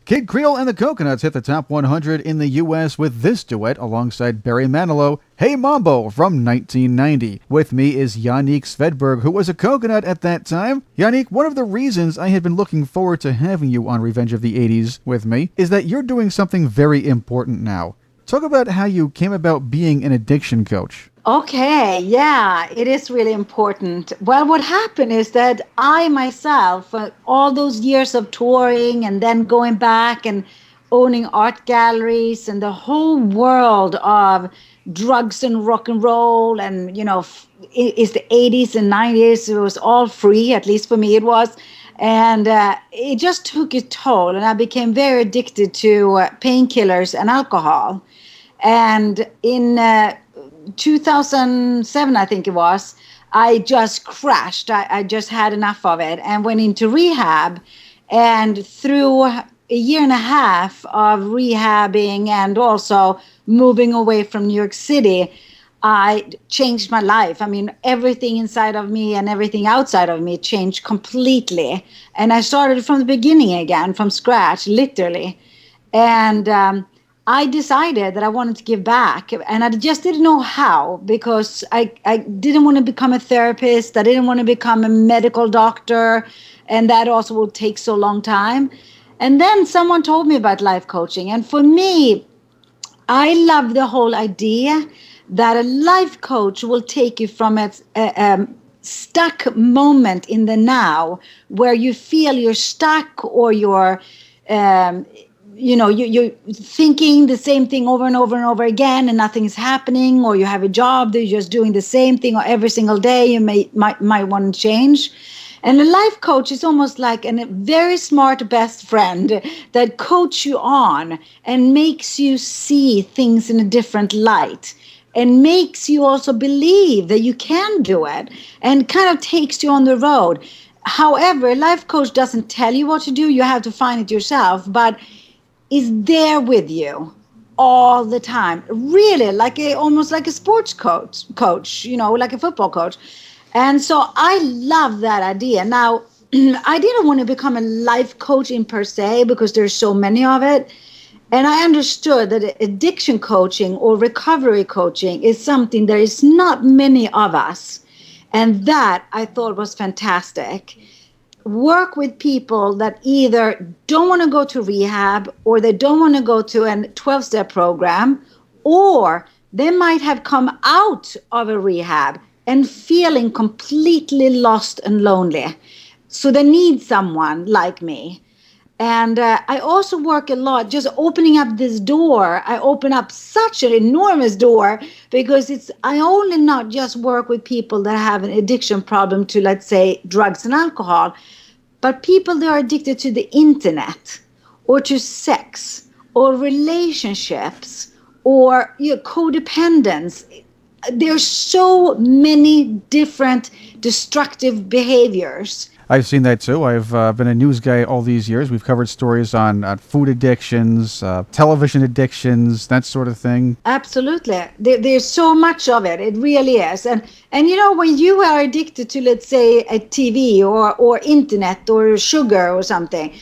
Kid Creole and the Coconuts hit the top 100 in the U.S. with this duet alongside Barry Manilow, Hey Mambo from 1990. With me is Janique Svedberg, who was a coconut at that time. Janique, one of the reasons I had been looking forward to having you on Revenge of the 80s with me is that you're doing something very important now. Talk about how you came about being an addiction coach. Okay, yeah, it is really important. Well, what happened is that I myself, all those years of touring and then going back and owning art galleries and the whole world of drugs and rock and roll and, it's the 80s and 90s. It was all free, at least for me it was. And it just took a toll. And I became very addicted to painkillers and alcohol. And in 2007, I think it was, I just crashed. I just had enough of it and went into rehab. And through a year and a half of rehabbing and also moving away from New York City, I changed my life. I mean, everything inside of me and everything outside of me changed completely. And I started from the beginning again, from scratch, literally. And I decided that I wanted to give back, and I just didn't know how, because I didn't want to become a therapist. I didn't want to become a medical doctor, and that also will take so long time. And then someone told me about life coaching. And for me, I love the whole idea that a life coach will take you from a stuck moment in the now where you feel you're stuck or you're you're thinking the same thing over and over and over again and nothing's happening, or you have a job that you're just doing the same thing every single day. You might want to change. And a life coach is almost like a very smart best friend that coaches you on and makes you see things in a different light and makes you also believe that you can do it and kind of takes you on the road. However, a life coach doesn't tell you what to do. You have to find it yourself, but is there with you all the time, really, almost like a sports coach, like a football coach. And so I love that idea. Now, I didn't want to become a life coach in per se because there's so many of it. And I understood that addiction coaching or recovery coaching is something there is not many of us. And that I thought was fantastic. Work with people that either don't want to go to rehab or they don't want to go to a 12-step program, or they might have come out of a rehab and feeling completely lost and lonely. So they need someone like me. And I also work a lot just opening up this door. I open up such an enormous door because I only not just work with people that have an addiction problem to, let's say, drugs and alcohol, but people that are addicted to the internet or to sex or relationships or codependence. There's so many different destructive behaviors. I've seen that too. I've been a news guy all these years. We've covered stories on food addictions, television addictions, that sort of thing. Absolutely. There's so much of it. It really is. And when you are addicted to, let's say, a TV or internet or sugar or something,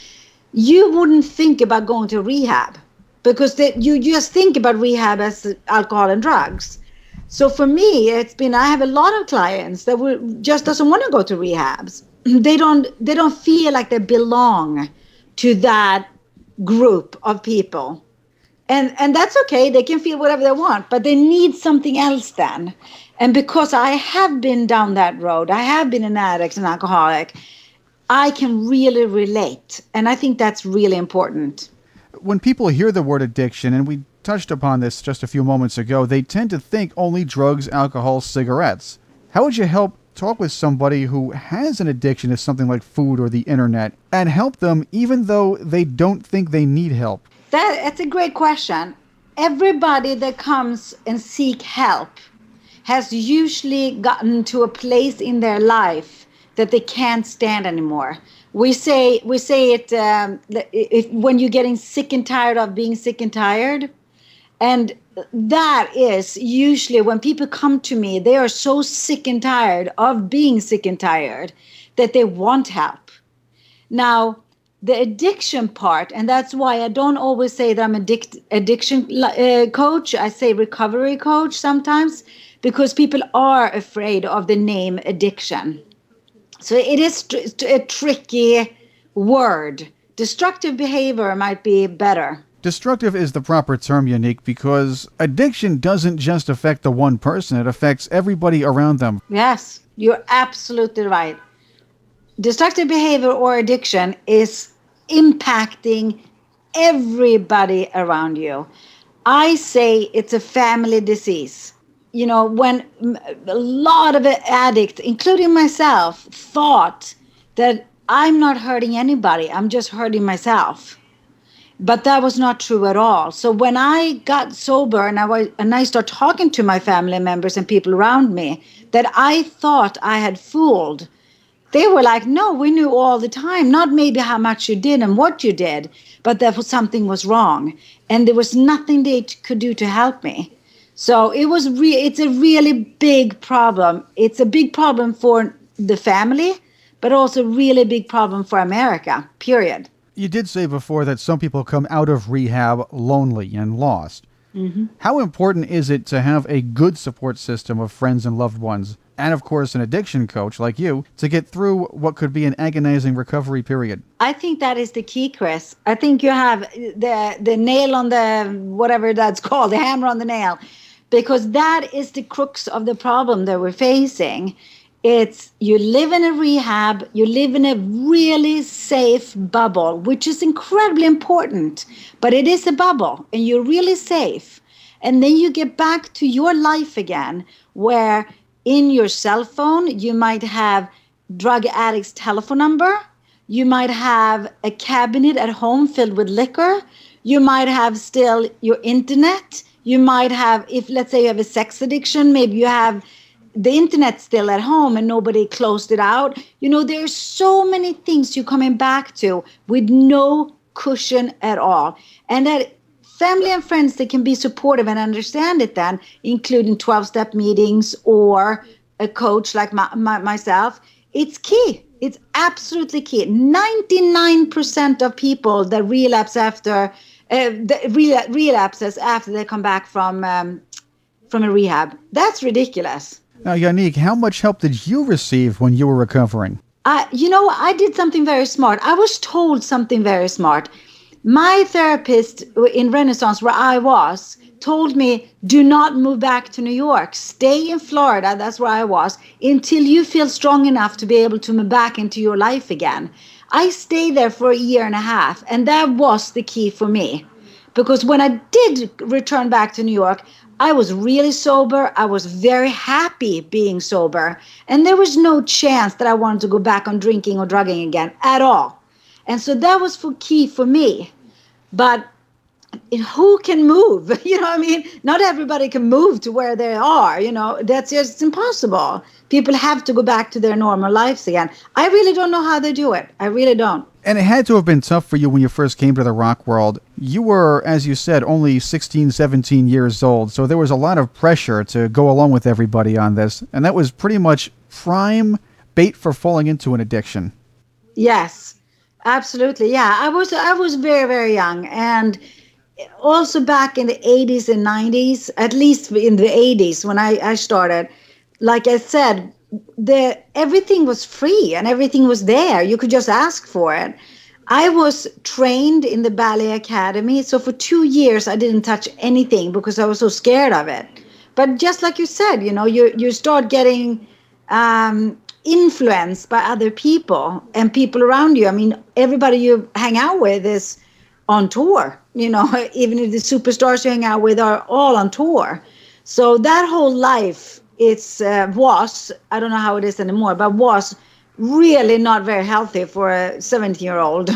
you wouldn't think about going to rehab because you just think about rehab as alcohol and drugs. So for me, I have a lot of clients that just doesn't want to go to rehabs. They don't feel like they belong to that group of people. And that's okay. They can feel whatever they want, but they need something else then. And because I have been down that road, I have been an addict, an alcoholic, I can really relate. And I think that's really important. When people hear the word addiction, and we touched upon this just a few moments ago, they tend to think only drugs, alcohol, cigarettes. How would you help talk with somebody who has an addiction to something like food or the internet and help them even though they don't think they need help? That's a great question. Everybody that comes and seek help has usually gotten to a place in their life that they can't stand anymore. We say it when you're getting sick and tired of being sick and tired. And that is usually when people come to me, they are so sick and tired of being sick and tired that they want help. Now, the addiction part, and that's why I don't always say that I'm addiction coach. I say recovery coach sometimes, because people are afraid of the name addiction. So it is a tricky word. Destructive behavior might be better. Destructive is the proper term, Janique, because addiction doesn't just affect the one person, it affects everybody around them. Yes, you're absolutely right. Destructive behavior or addiction is impacting everybody around you. I say it's a family disease. You know, when a lot of addicts, including myself, thought that I'm not hurting anybody, I'm just hurting myself. But that was not true at all. So when I got sober and I started talking to my family members and people around me that I thought I had fooled, they were like, no, we knew all the time, not maybe how much you did and what you did, but that something was wrong. And there was nothing they could do to help me. So it's a really big problem. It's a big problem for the family, but also really big problem for America, period. You did say before that some people come out of rehab lonely and lost. Mm-hmm. How important is it to have a good support system of friends and loved ones, and of course an addiction coach like you, to get through what could be an agonizing recovery period? I think that is the key, Chris. I think you have the nail on the, whatever that's called, the hammer on the nail, because that is the crux of the problem that we're facing. It's you live in a rehab, you live in a really safe bubble, which is incredibly important, but it is a bubble and you're really safe. And then you get back to your life again, where in your cell phone, you might have drug addict's telephone number. You might have a cabinet at home filled with liquor. You might have still your internet. You might have, if let's say you have a sex addiction, maybe you have the internet still at home and nobody closed it out. You know, there's so many things you're coming back to with no cushion at all. And that family and friends that can be supportive and understand it then, including 12-step meetings or a coach like myself, it's key. It's absolutely key. 99% of people that relapses after they come back from a rehab. That's ridiculous. Now, Janique, how much help did you receive when you were recovering? I did something very smart. I was told something very smart. My therapist in Renaissance, where I was, told me, do not move back to New York. Stay in Florida, that's where I was, until you feel strong enough to be able to move back into your life again. I stayed there for a year and a half, and that was the key for me. Because when I did return back to New York, I was really sober. I was very happy being sober. And there was no chance that I wanted to go back on drinking or drugging again at all. And so that was key for me. But who can move? You know what I mean? Not everybody can move to where they are. You know, that's just impossible. People have to go back to their normal lives again. I really don't know how they do it. I really don't. And it had to have been tough for you when you first came to the rock world. You were, as you said, only 16, 17 years old, so there was a lot of pressure to go along with everybody on this, and that was pretty much prime bait for falling into an addiction. Yes, absolutely. Yeah, I was very, very young, and also back in the 80s and 90s, at least in the 80s when I started, like I said, everything was free and everything was there. You could just ask for it. I was trained in the ballet academy. So for 2 years, I didn't touch anything because I was so scared of it. But just like you said, you know, you start getting influenced by other people and people around you. I mean, everybody you hang out with is on tour. You know, even if the superstars you hang out with are all on tour. So that whole life, I don't know how it is anymore, but was really not very healthy for a 17-year-old.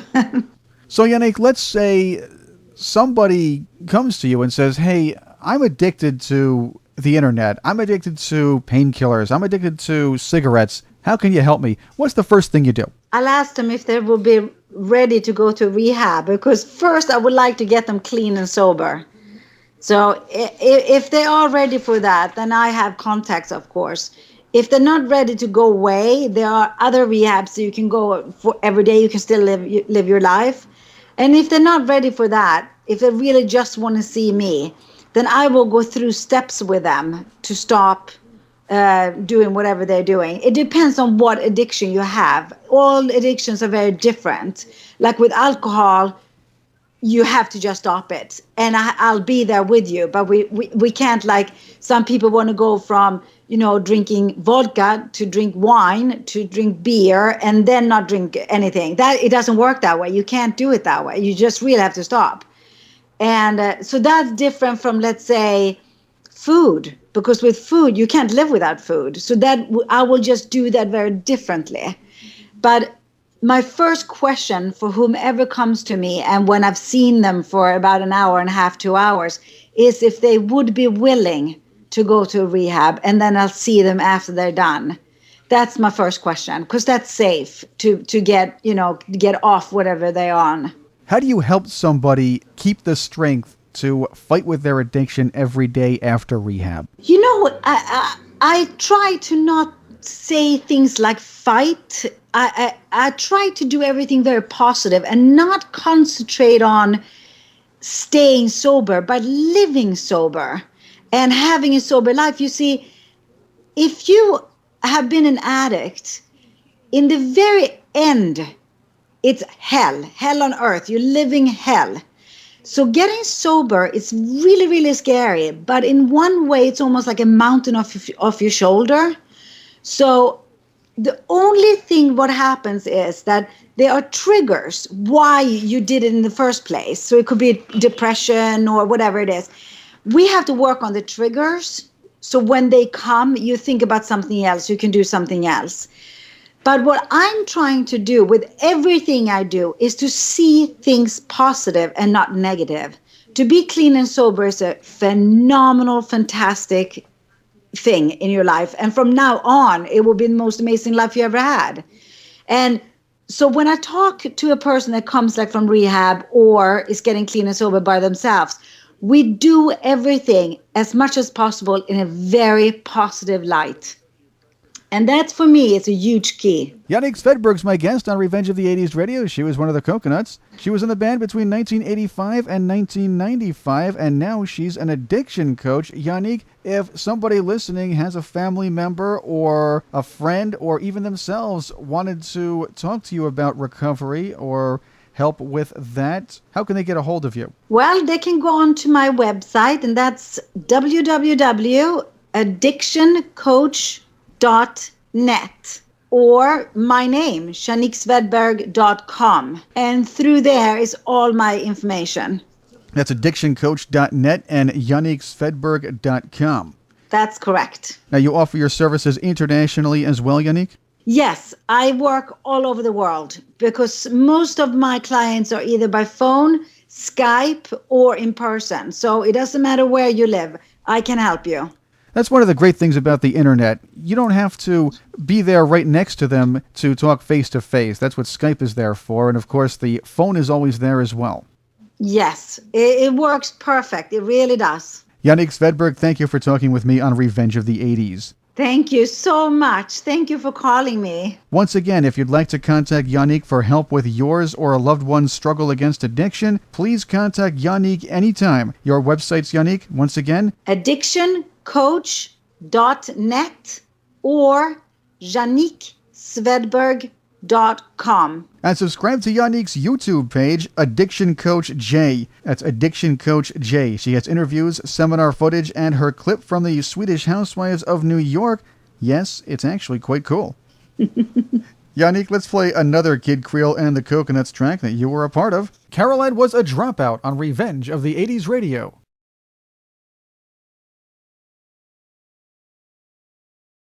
So, Janique, let's say somebody comes to you and says, hey, I'm addicted to the internet. I'm addicted to painkillers. I'm addicted to cigarettes. How can you help me? What's the first thing you do? I'll ask them if they will be ready to go to rehab, because first I would like to get them clean and sober. So if they are ready for that, then I have contacts, of course. If they're not ready to go away, there are other rehabs so you can go for every day. You can still live your life. And if they're not ready for that, if they really just want to see me, then I will go through steps with them to stop doing whatever they're doing. It depends on what addiction you have. All addictions are very different. Like with alcohol, you have to just stop it, and I'll be there with you. But we can't, like some people want to go from drinking vodka to drink wine to drink beer and then not drink anything. That it doesn't work that way. You can't do it that way. You just really have to stop. And so that's different from, let's say, food, because with food you can't live without food. So that I will just do that very differently. But my first question for whomever comes to me, and when I've seen them for about an hour and a half, 2 hours, is if they would be willing to go to a rehab, and then I'll see them after they're done. That's my first question, because that's safe to get off whatever they're on. How do you help somebody keep the strength to fight with their addiction every day after rehab? I try to not say things like fight. I try to do everything very positive and not concentrate on staying sober, but living sober and having a sober life. You see, if you have been an addict, in the very end, it's hell on earth. You're living hell. So getting sober is really, really scary. But in one way, it's almost like a mountain off your shoulder. So the only thing what happens is that there are triggers why you did it in the first place. So it could be depression or whatever it is. We have to work on the triggers. So when they come, you think about something else. You can do something else. But what I'm trying to do with everything I do is to see things positive and not negative. To be clean and sober is a phenomenal, fantastic thing in your life. And from now on, it will be the most amazing life you ever had. And so when I talk to a person that comes like from rehab or is getting clean and sober by themselves, we do everything as much as possible in a very positive light. And that, for me, is a huge key. Janique Svedberg's my guest on Revenge of the 80s Radio. She was one of the Coconuts. She was in the band between 1985 and 1995, and now she's an addiction coach. Janique, if somebody listening has a family member or a friend or even themselves wanted to talk to you about recovery or help with that, how can they get a hold of you? Well, they can go on to my website, and that's www.addictioncoach.net, or my name, janiquesvedberg.com. And through there is all my information. That's addictioncoach.net and janiquesvedberg.com. That's correct. Now, you offer your services internationally as well, Janique? Yes, I work all over the world because most of my clients are either by phone, Skype, or in person. So it doesn't matter where you live. I can help you. That's one of the great things about the internet. You don't have to be there right next to them to talk face to face. That's what Skype is there for. And of course, the phone is always there as well. Yes, it works perfect. It really does. Janique Svedberg, thank you for talking with me on Revenge of the 80s. Thank you so much. Thank you for calling me. Once again, if you'd like to contact Janique for help with yours or a loved one's struggle against addiction, please contact Janique anytime. Your website's, Janique, once again? addictioncoach.net or janiquesvedberg.com. And subscribe to Janique's YouTube page, Addiction Coach J. That's Addiction Coach J. She has interviews, seminar footage, and her clip from the Swedish Housewives of New York. Yes, it's actually quite cool. Janique, let's play another Kid Creole and the Coconuts track that you were a part of. Caroline was a dropout on Revenge of the 80s Radio.